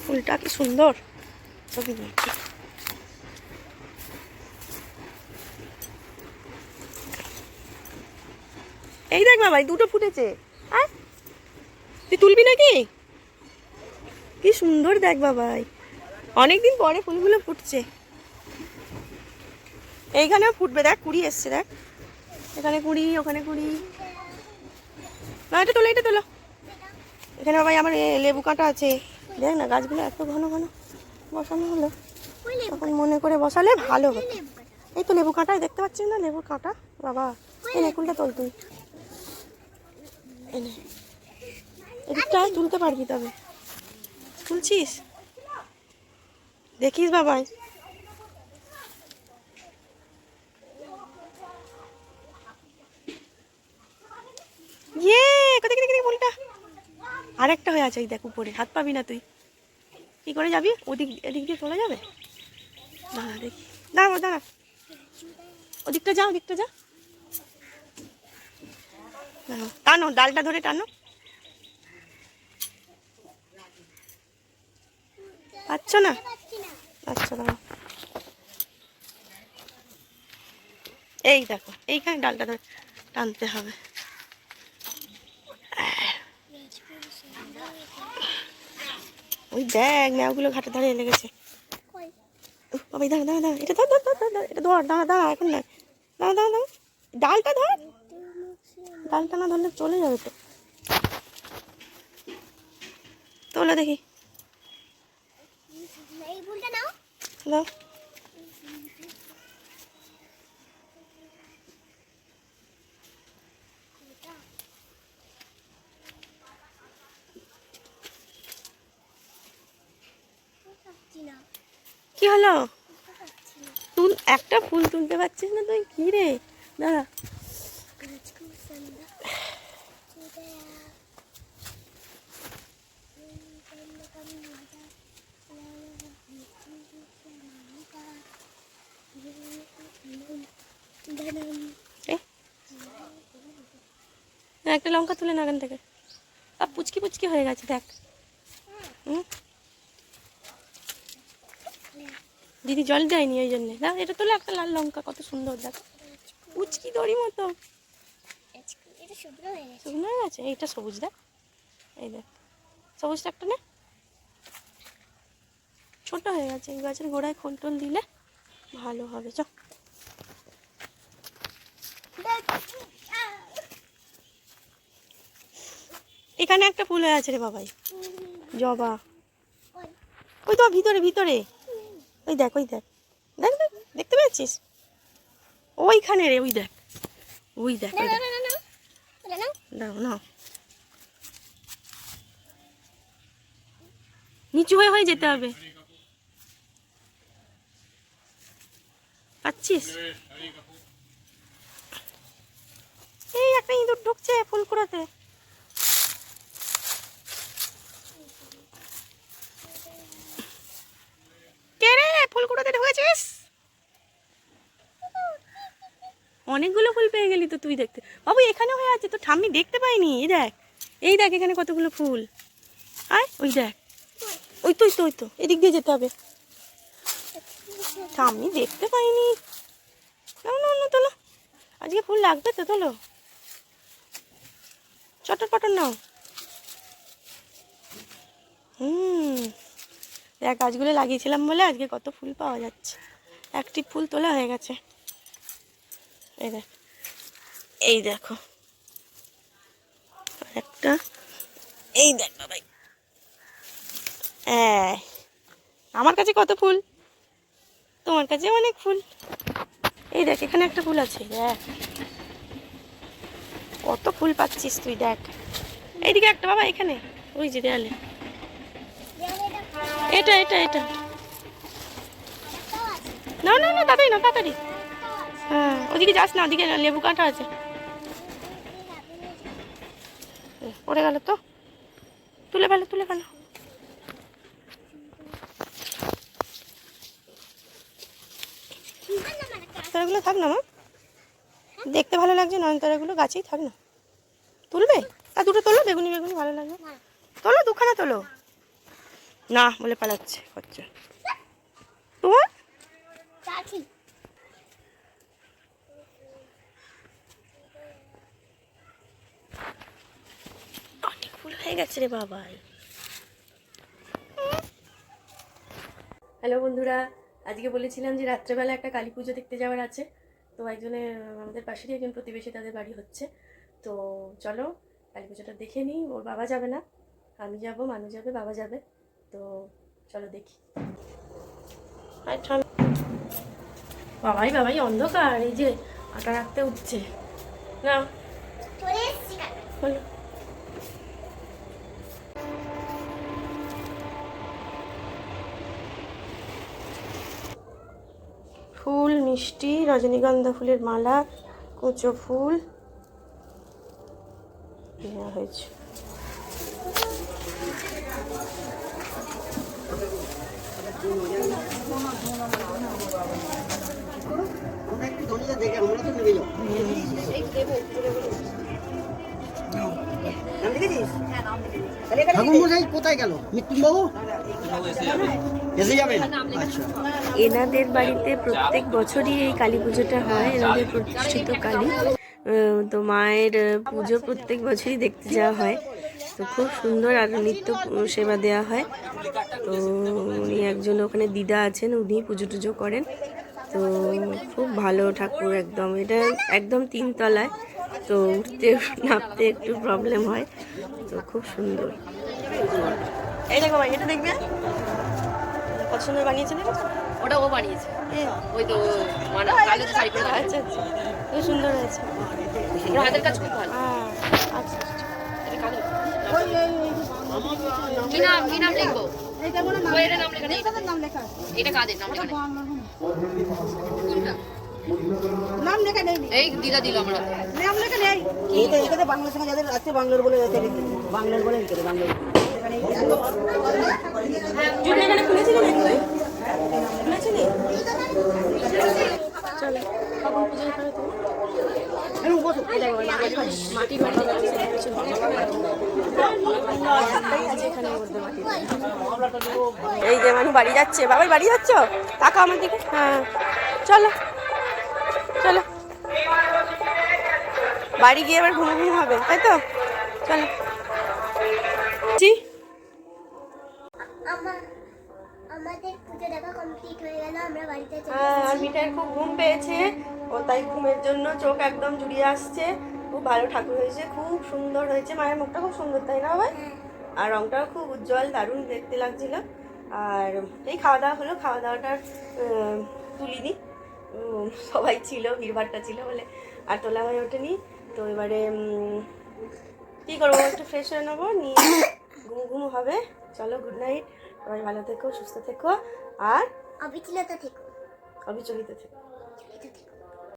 ফুলটা কি সুন্দর, ছবি নিচ্ছি। এই দেখ বাবাই, দুটো ফুটেছে। আর তুই তুলবি নাকি? কি সুন্দর দেখ বাবাই, অনেকদিন পরে ফুলগুলো ফুটছে। এইখানেও ফুটবে, দেখ কুড়ি এসছে, দেখ এখানে কুড়ি, ওখানে কুড়ি। না এটা তোলো, এটা তোলো। এখানে বাবাই আমার লেবু কাঁটা আছে, দেখ না গাছগুলো এত ঘন ঘন বসানো হলো, তখন মনে করে বসালে ভালো হতো। এই তো লেবু কাঁটা দেখতে পাচ্ছিস না, লেবুর কাঁটা বাবা। এনে ফুলটা তোল তুই, এনে এদিকটা তুলতে পারবি তবে। তুলছিস? দেখিস বাবাই। ইয়ে কোথায় দেখি ফুলটা আরেকটা হয়ে আছে, এই দেখ উপরে। হাত পাবি না তুই, কি করে যাবি? ওদিক এদিক দিয়ে চলে যাবে। দাঁড়া দেখি, দাঁড়া দাঁড়া, ওদিকটা যা, ওদিকটা যা। টানো, ডালটা ধরে টানো। পাচ্ছ না? আচ্ছা দাঁড়া, এই দেখো এইখানে ডালটা ধরে টানতে হবে। ওই দেখ ম্যাওগুলো ঘাটে ধারে লেগেছে। বাবা দাঁড়া দাঁড়া দাঁড়া, এটা ধর ধর ধর ধর, এটা ধর, দাঁড়া দাঁড়া, এখন না, দাঁড়া দাঁড়া দাঁড়া, ডালটা ধর। ডালটা না ধরলে চলে যাবে তো। তোলো দেখি, দাও। কি হলো? তুল, একটা ফুল তুলতে পারছিস না তুই? কি রে, দাঁড়া। একটা লঙ্কা তুলে না এখান থেকে, আর পুচকি পুচকি হয়ে গেছে দেখ। দিদি জল দেয়নি ওই জন্যে। দেখ এটা তুলে, একটা লাল লঙ্কা কত সুন্দর দেখ, পুচকি দড়ি মতো শুকনো হয়ে গেছে। এইটা সবুজ দেখ, এই দেখ সবুজটা একটা নে, ছোট হয়ে গেছে। এই গাছের গোড়ায় খোল টোল দিলে ভালো হবে। চ এখানে একটা ফুল হয়ে আছে রে বাবাই, জবা। ওই তো ভিতরে ভিতরে, ওই দেখ, ওই দেখ, দেখ দেখ, দেখতে পেয়েছিস? ওইখানে রে, ওই দেখ, ওই দেখ, দাও না, নিচু হয়ে হয়ে যেতে হবে, পাচ্ছিস? এই একটা ইঁদুর ঢুকছে ফুল কুড়াতে। কে রে, ফুল কুড়াতে ঢুকেছিস? অনেকগুলো ফুল পেয়ে গেলি তো তুই দেখতে। বাবু এখানে হয়ে আছে তো, ঠাম্মি দেখতে পাইনি। এই দেখ, এই দেখ এখানে কতগুলো ফুল। আয় ওই দেখ, ওই তো ওই তো, ওই তো এদিক দিয়ে যেতে হবে। ঠাম্মি দেখতে পাইনি। না না না, তোলো, আজকে ফুল লাগবে তো, তোলো, চটর পটর নাও। দেখ গাছগুলো লাগিয়েছিলাম বলে আজকে কত ফুল পাওয়া যাচ্ছে। একটি ফুল তোলা হয়ে গেছে, এই দেখ, এই দেখো একটা, এই দেখ বাবাই। আমার কাছে কত ফুল, তোমার কাছে অনেক ফুল। এই দেখ এখানে একটা ফুল আছে, দেখ কত ফুল পাচ্ছিস তুই। দেখ এইদিকে একটা বাবা, এখানে ওই যে দেয়ালে, এটা এটা এটা। না না না, তাড়াতাড়ি না, তাড়াতাড়ি। হ্যাঁ ওদিকে যাস না, ওদিকে লেবু কাঁটা আছে। পড়ে গেল তো, তুলে ফেলো, তুলে ফেলো। তারাগুলো থাক না মা, দেখতে ভালো লাগছে, নয়নতারাগুলো গাছেই থাক না। তুলবে? আর দুটো তোলো, বেগুনি বেগুনি ভালো লাগবে। তোলো, দুখানা তোলো। না বলে পালাচ্ছে বাচ্চা। তোমার অনেক ফুল হয়ে গেছে রে বাবাই। হ্যালো বন্ধুরা, আজকে বলেছিলাম যে রাত্রেবেলা একটা কালী পুজো দেখতে যাওয়ার আছে। তো একজনের আমাদের পাশেরই একজন প্রতিবেশী, তাদের বাড়ি হচ্ছে। তো চলো কালী পুজোটা দেখে নিই। ওর বাবা যাবে না, আমি যাব, মানু যাবে, বাবা যাবে। তো চলো দেখি। বাবাই বাবাই অন্ধকার, এই যে আটা রাখতে উঠছে না। বলো। ফুল, মিষ্টি, রজনীগন্ধা ফুলের মালা, কুচো ফুল নেওয়া হয়েছে। কোথায় গেল মৃত্যুবাবু? এসে যাবেন। আচ্ছা, এনাদের বাড়িতে প্রত্যেক বছরই এই কালী পুজোটা হয়, এনাদের প্রতিষ্ঠিত কালী। তো মায়ের পুজো প্রত্যেক বছরই দেখতে যাওয়া হয়। তো খুব সুন্দর আর নিত্য সেবা দেওয়া হয়। তো উনি একজন ওখানে দিদা আছেন, উনি পুজো টুজো করেন। তো খুব ভালো ঠাকুর, একদম এটা একদম 3 তলায়। তো উঠতে নামতে একটু প্রবলেম হয়। তো খুব সুন্দর। এই দেখো ভাই, এটা দেখবে কত সুন্দর বানিয়েছে, দেখেছো? ওটা ও বানিয়েছে, ওই তো মানে কালো যে শাড়ি পরে থাকে। আচ্ছা আচ্ছা, খুব সুন্দর হয়েছে। ওর হাতের কাজ খুব ভালো। আচ্ছা এটা কালো। কি নাম লিখবো? ও এর নাম লেখা নেই। এটা কাদের নাম লেখা নেই। কোনটা? নাম লেখা নেই। এই দিদা দিল আমরা। নাম লেখা নেই। এটা বাংলার সঙ্গে যাদের আছে বাংলার বলে বাংলার বলে লিখে বাংলার। জুটি এখানে খুলেছিলি নাকি তুই? খুলেছিলি? চলো কখন পুজো করে তুমি? এই দেখো মাটির বাড়ি এই যে মানুষ বাড়ি যাচ্ছে। বাবার বাড়ি যাচ্ছ? টাকা আমার দিকে। হ্যাঁ চলো চলো, বাড়ি গিয়ে এবার ঘুমো ঘুমো হবে, তাই তো? চলো। আমাদের পুজো দেখা কমপ্লিট হয়ে গেল, আমরা বাড়িতে চলে আর মিঠাইয়ের খুব ঘুম পেয়েছে, ও তাই ঘুমের জন্য চোখ একদম জুড়িয়ে আসছে। খুব ভালো ঠাকুর হয়েছে, খুব সুন্দর হয়েছে। মায়ের মুখটা খুব সুন্দর, তাই না ভাই? আর রংটাও খুব উজ্জ্বল, দারুণ দেখতে লাগছিল। আর এই খাওয়া দাওয়া হলো, খাওয়া দাওয়াটা তুলিনি, সবাই ছিল, ভিড়ভাড়টা ছিল বলে আর তোলা হয়ে ওঠেনি। তো এবারে কী করবো, একটু ফ্রেশ হয়ে নেবো, নিয়ে ঘুমো ঘুমো হবে। চলো, গুড নাইট, সবাই ভালো থেকো, সুস্থ থেকো আর অবিচলিত থেকো। অবিচলিত থেকো।